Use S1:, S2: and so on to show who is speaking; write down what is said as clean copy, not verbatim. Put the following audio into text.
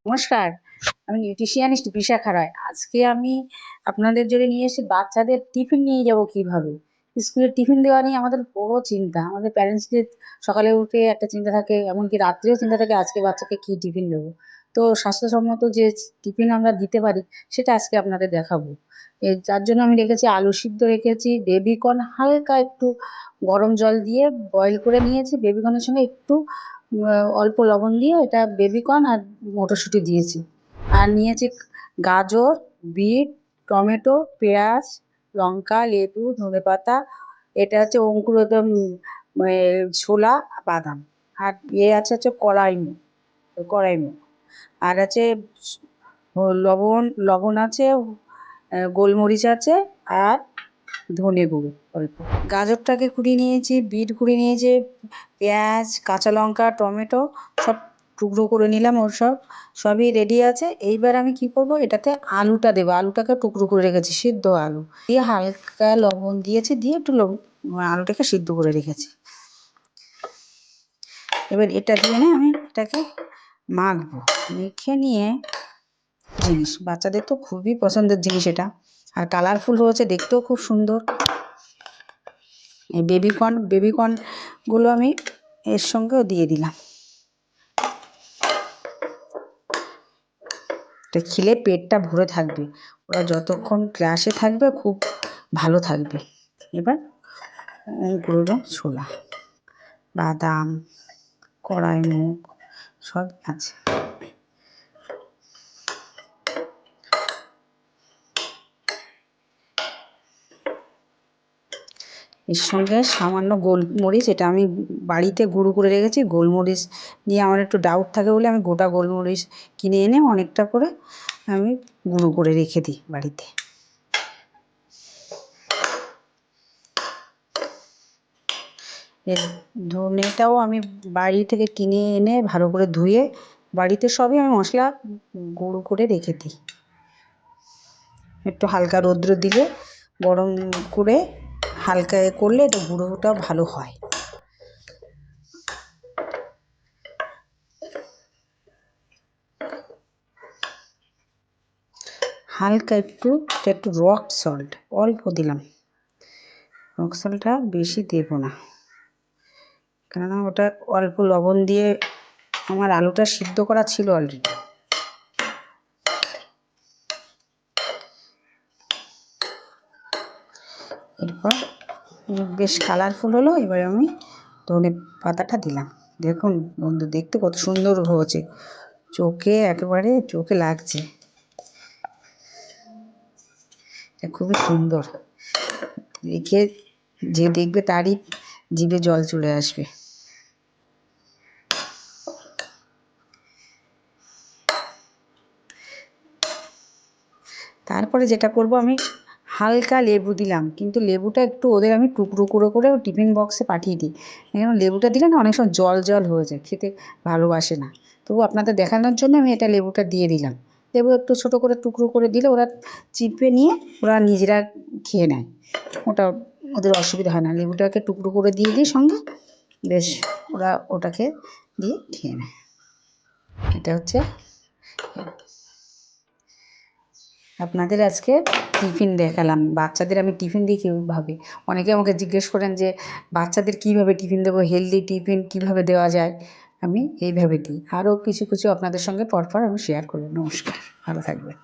S1: নমস্কার, আমি নিউট্রিশিয়ানিস্ট বিশাখা রায়। আজকে আমি আপনাদের জন্য নিয়ে এসেছি বাচ্চাদের টিফিন নিয়ে যাব কিভাবে। স্কুলের টিফিন দেওয়া নিয়ে আমাদের বড় চিন্তা। আমাদের প্যারেন্টসদের সকালে উঠে একটা চিন্তা থাকে, এমনকি রাত্রেও চিন্তা থাকে আজকে বাচ্চাকে কি টিফিন দেবো। তো স্বাস্থ্যসম্মত যে টিফিন আমরা দিতে পারি সেটা আজকে আপনাদের দেখাবো। যার জন্য আমি রেখেছি আলু সিদ্ধ, রেখেছি বেবি কর্ন হালকা একটু গরম জল দিয়ে বয়েল করে নিয়েছি। বেবি কর্নের সঙ্গে একটু অল্প লবণ দিয়ে এটা বেবি কর্ন আর মটরশুঁটি দিয়েছি। আর নিয়েছি গাজর, বিট, টমেটো, পেঁয়াজ, লঙ্কা, লেবু, ধনেপাতা। এটা হচ্ছে অঙ্কুরোদগম ছোলা, বাদাম। আর আছে কড়াই মুগ। আর আছে লবণ লবণ আছে, গোলমরিচ আছে, আর ধনে গুঁড়ো অল্প। গাজরটাকে কুড়িয়ে নিয়েছি, বিট কুড়িয়ে নিয়েছি, পেঁয়াজ, কাঁচা লঙ্কা, টমেটো সব টুকরো করে নিলাম। ওর সবই রেডি আছে। এইবার আমি কি করব, এটাতে আলুটা দেবো। আলুটাকে টুকরো করে রেখেছি, সিদ্ধ আলু দিয়ে হালকা লবণ দিয়েছি, দিয়ে একটু আলুটাকে সিদ্ধ করে রেখেছি। এবার এটা দিয়ে আমি এটাকে মাখবো। মেখে নিয়ে জিনিস বাচ্চাদের তো খুবই পছন্দের জিনিস এটা, আর কালারফুল হয়েছে, দেখতেও খুব সুন্দর। এই বেবিকর্নগুলো আমি এর সঙ্গেও দিয়ে দিলাম। এটা খেলে পেটটা ভরে থাকবে, ওরা যতক্ষণ ক্লাসে থাকবে খুব ভালো থাকবে। এবার অঙ্কুরোদগম ছোলা, বাদাম, কড়াই মুগ সব আছে। এর সঙ্গে সামান্য গোলমরিচ, এটা আমি বাড়িতে গুঁড়ো করে রেখেছি। গোলমরিচ নিয়ে আমার একটু ডাউট থাকে বলে আমি গোটা গোলমরিচ কিনে এনে অনেকটা করে আমি গুঁড়ো করে রেখে দিই বাড়িতে। এর ধনেটাও আমি বাড়ি থেকে কিনে এনে ভালো করে ধুয়ে বাড়িতে সবই আমি মশলা গুঁড়ো করে রেখে দিই। একটু হালকা রৌদ্র দিলে গরম করে হালকা করলে এটা গুঁড়োটা ভালো হয়। হালকা একটু রক সল্ট অল্প দিলাম। রক সল্টটা বেশি দেবো না, কেননা ওটা অল্প লবণ দিয়ে আমার আলুটা সিদ্ধ করা ছিল অলরেডি। এরপর বেশ কালারফুল হলো। এবার আমি ধনে পাতাটা দিলাম। দেখুন বন্ধু, দেখতে কত সুন্দর হয়েছে, একেবারে চোখে লাগছে। খুবই সুন্দর, দেখে যে দেখবে তারই জিভে জল চলে আসবে। তারপরে যেটা করব, আমি হালকা লেবু দিলাম, কিন্তু লেবুটা একটু ওদের আমি টুকরো করে টিফিন বক্সে পাঠিয়ে দিই। কারণ লেবুটা দিলে না অনেক সময় জল জল হয়ে যায়, খেতে ভালোবাসে না। তবু আপনাদের দেখানোর জন্য আমি এটা লেবুটা দিয়ে দিলাম। লেবু একটু ছোটো করে টুকরো করে দিলে ওরা চিপে নিয়ে ওরা নিজেরা খেয়ে নেয়, ওটা ওদের অসুবিধা হয় না। লেবুটাকে টুকরো করে দিয়ে দিই সঙ্গে, বেশ ওরা ওটাকে দিয়ে খেয়ে নেয়। এটা হচ্ছে আপনাদের আজকে টিফিন দেখালাম। বাচ্চাদের আমি টিফিন দিই কীভাবে, অনেকে আমাকে জিজ্ঞেস করেন যে বাচ্চাদের কীভাবে টিফিন দেবো, হেলদি টিফিন কীভাবে দেওয়া যায়। আমি এইভাবে দিই। আরও কিছু আপনাদের সঙ্গে পরপর আমি শেয়ার করব। নমস্কার, ভালো থাকবেন।